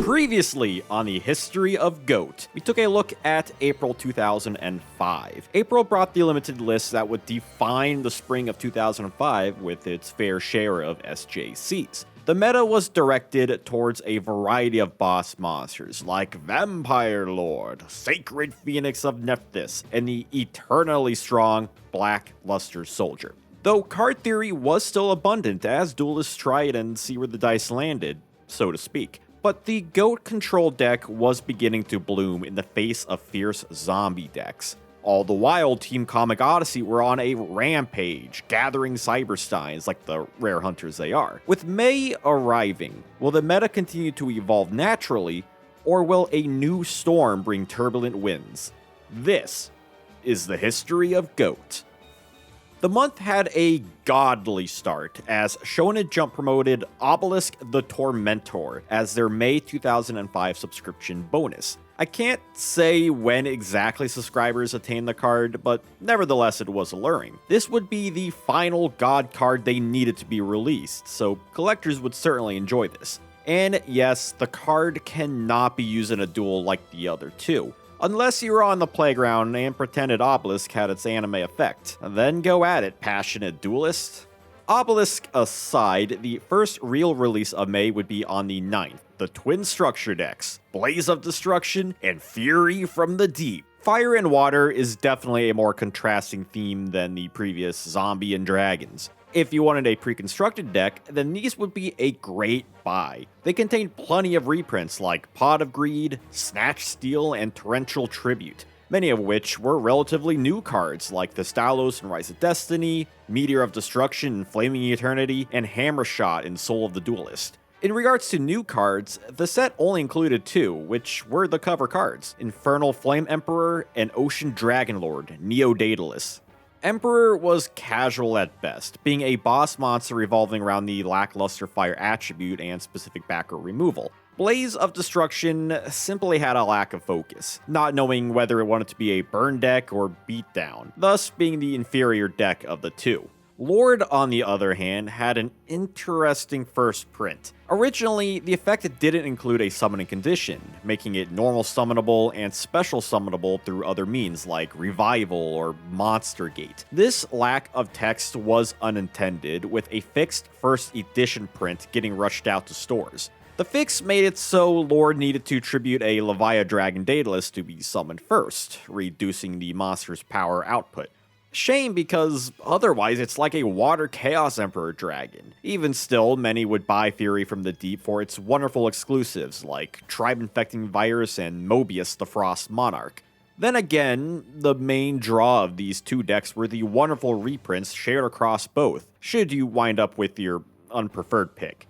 Previously on the history of GOAT, we took a look at April 2005. April brought the limited list that would define the spring of 2005 with its fair share of SJCs. The meta was directed towards a variety of boss monsters like Vampire Lord, Sacred Phoenix of Nephthys, and the eternally strong Black Luster Soldier. Though card theory was still abundant as duelists tried and see where the dice landed, so to speak. But the GOAT control deck was beginning to bloom in the face of fierce zombie decks. All the while, Team Comic Odyssey were on a rampage, gathering Cybersteins like the rare hunters they are. With May arriving, will the meta continue to evolve naturally, or will a new storm bring turbulent winds? This is the history of GOAT. The month had a godly start as Shonen Jump promoted Obelisk the Tormentor as their May 2005 subscription bonus. I can't say when exactly subscribers attained the card, but nevertheless it was alluring. This would be the final god card they needed to be released, so collectors would certainly enjoy this. And yes, the card cannot be used in a duel like the other two. Unless you were on the playground and pretended Obelisk had its anime effect. Then go at it, passionate duelist. Obelisk aside, the first real release of May would be on the 9th. The twin structure decks, Blaze of Destruction and Fury from the Deep. Fire and water is definitely a more contrasting theme than the previous zombie and dragons. If you wanted a pre-constructed deck, then these would be a great buy. They contain plenty of reprints like Pot of Greed, Snatch Steel, and Torrential Tribute, many of which were relatively new cards like the Stalos in Rise of Destiny, Meteor of Destruction in Flaming Eternity, and Hammer Shot in Soul of the Duelist. In regards to new cards, the set only included two, which were the cover cards, Infernal Flame Emperor and Ocean Dragon Lord, Neo Daedalus. Emperor was casual at best, being a boss monster revolving around the lackluster fire attribute and specific backer removal. Blaze of Destruction simply had a lack of focus, not knowing whether it wanted to be a burn deck or beatdown, thus being the inferior deck of the two. Lord, on the other hand, had an interesting first print. Originally, the effect didn't include a summoning condition, making it normal summonable and special summonable through other means like Revival or Monster Gate. This lack of text was unintended, with a fixed first edition print getting rushed out to stores. The fix made it so Lord needed to tribute a Leviathan Dragon Daedalus to be summoned first, reducing the monster's power output. Shame, because otherwise it's like a Water Chaos Emperor dragon. Even still, many would buy Fury from the Deep for its wonderful exclusives like Tribe Infecting Virus and Mobius the Frost Monarch. Then again, the main draw of these two decks were the wonderful reprints shared across both, should you wind up with your unpreferred pick.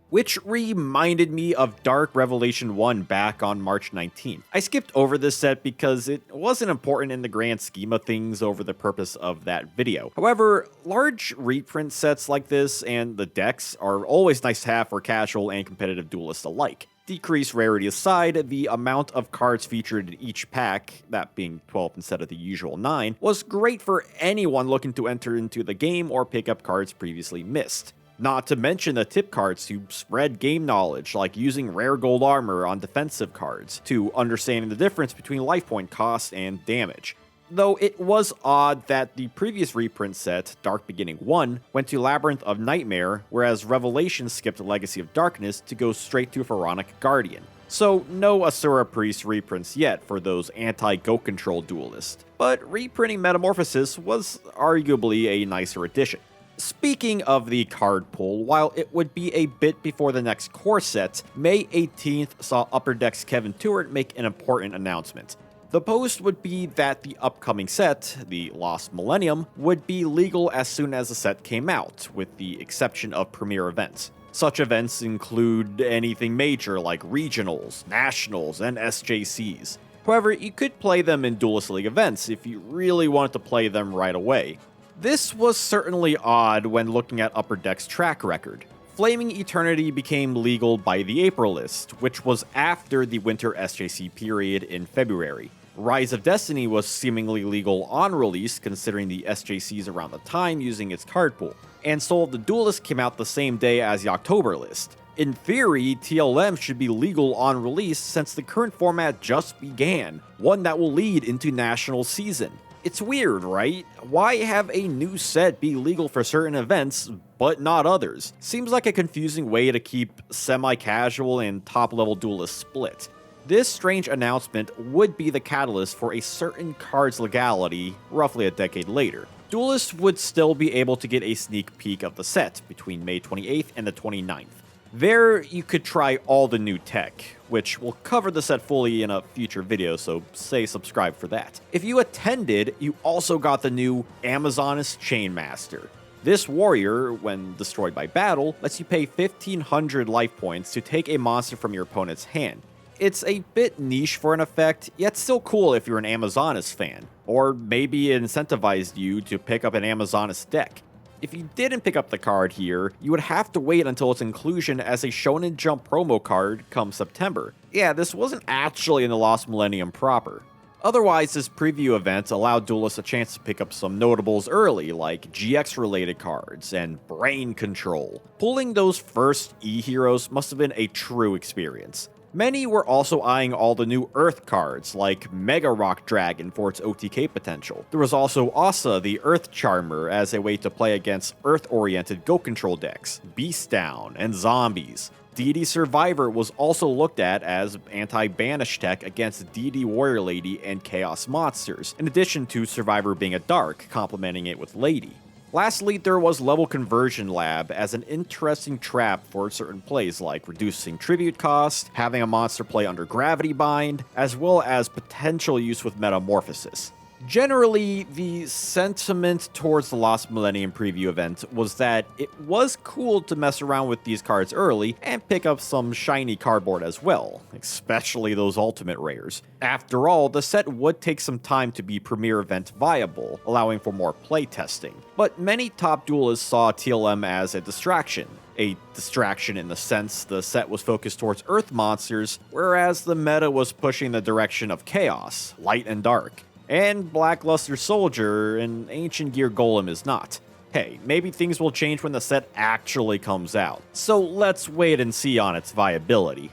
Which reminded me of Dark Revelation 1 back on March 19th. I skipped over this set because it wasn't important in the grand scheme of things over the purpose of that video. However, large reprint sets like this and the decks are always nice to have for casual and competitive duelists alike. Decreased rarity aside, the amount of cards featured in each pack, that being 12 instead of the usual 9, was great for anyone looking to enter into the game or pick up cards previously missed. Not to mention the tip cards to spread game knowledge, like using rare gold armor on defensive cards, to understanding the difference between life point cost and damage. Though it was odd that the previous reprint set, Dark Beginning 1, went to Labyrinth of Nightmare, whereas Revelation skipped Legacy of Darkness to go straight to Pharaonic Guardian. So no Asura Priest reprints yet for those anti-GOAT control duelists, but reprinting Metamorphosis was arguably a nicer addition. Speaking of the card pool, while it would be a bit before the next core set, May 18th saw Upper Deck's Kevin Tewart make an important announcement. The post would be that the upcoming set, the Lost Millennium, would be legal as soon as the set came out, with the exception of premier events. Such events include anything major like regionals, nationals, and SJCs. However, you could play them in Duelist League events if you really wanted to play them right away. This was certainly odd when looking at Upper Deck's track record. Flaming Eternity became legal by the April list, which was after the winter SJC period in February. Rise of Destiny was seemingly legal on release considering the SJCs around the time using its card pool, and Soul of the Duelist came out the same day as the October list. In theory, TLM should be legal on release since the current format just began, one that will lead into national season. It's weird, right? Why have a new set be legal for certain events, but not others? Seems like a confusing way to keep semi-casual and top-level duelists split. This strange announcement would be the catalyst for a certain card's legality roughly a decade later. Duelists would still be able to get a sneak peek of the set between May 28th and the 29th. There, you could try all the new tech, which we'll cover the set fully in a future video, so say subscribe for that. If you attended, you also got the new Amazoness Chainmaster. This warrior, when destroyed by battle, lets you pay 1500 life points to take a monster from your opponent's hand. It's a bit niche for an effect, yet still cool if you're an Amazoness fan, or maybe it incentivized you to pick up an Amazoness deck. If you didn't pick up the card here, you would have to wait until its inclusion as a Shonen Jump promo card come September. Yeah, this wasn't actually in the Lost Millennium proper. Otherwise, this preview event allowed duelists a chance to pick up some notables early, like GX-related cards and Brain Control. Pulling those first E-heroes must have been a true experience. Many were also eyeing all the new Earth cards, like Mega Rock Dragon for its OTK potential. There was also Asa, the Earth Charmer, as a way to play against Earth-oriented Go Control decks, Beast Down, and Zombies. Deity Survivor was also looked at as anti-banish tech against Deity Warrior Lady and Chaos Monsters, in addition to Survivor being a dark, complementing it with Lady. Lastly, there was Level Conversion Lab as an interesting trap for certain plays like reducing tribute cost, having a monster play under Gravity Bind, as well as potential use with Metamorphosis. Generally, the sentiment towards the Lost Millennium preview event was that it was cool to mess around with these cards early and pick up some shiny cardboard as well, especially those ultimate rares. After all, the set would take some time to be premiere event viable, allowing for more playtesting. But many top duelists saw TLM as a distraction. A distraction in the sense the set was focused towards Earth monsters, whereas the meta was pushing the direction of Chaos, Light and Dark. And Blackluster Soldier and Ancient Gear Golem is not. Hey, maybe things will change when the set actually comes out, so let's wait and see on its viability.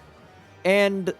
And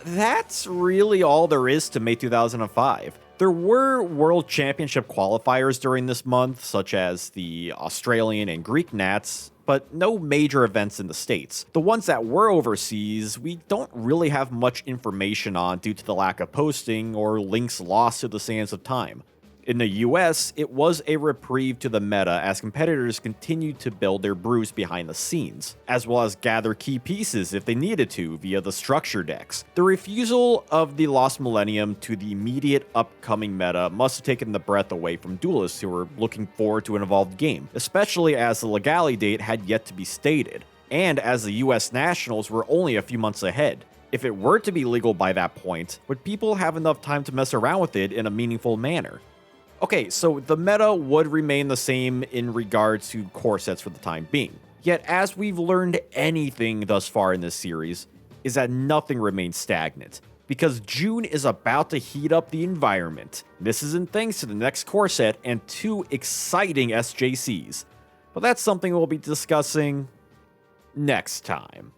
that's really all there is to May 2005. There were World Championship qualifiers during this month, such as the Australian and Greek Nats, but no major events in the States. The ones that were overseas, we don't really have much information on due to the lack of posting or links lost to the sands of time. In the US, it was a reprieve to the meta as competitors continued to build their brews behind the scenes, as well as gather key pieces if they needed to via the structure decks. The refusal of the Lost Millennium to the immediate upcoming meta must have taken the breath away from duelists who were looking forward to an evolved game, especially as the legality date had yet to be stated, and as the US Nationals were only a few months ahead. If it were to be legal by that point, would people have enough time to mess around with it in a meaningful manner? Okay, so the meta would remain the same in regards to core sets for the time being. Yet as we've learned anything thus far in this series, is that nothing remains stagnant. Because June is about to heat up the environment. This isn't thanks to the next core set and 2 exciting SJCs. But that's something we'll be discussing next time.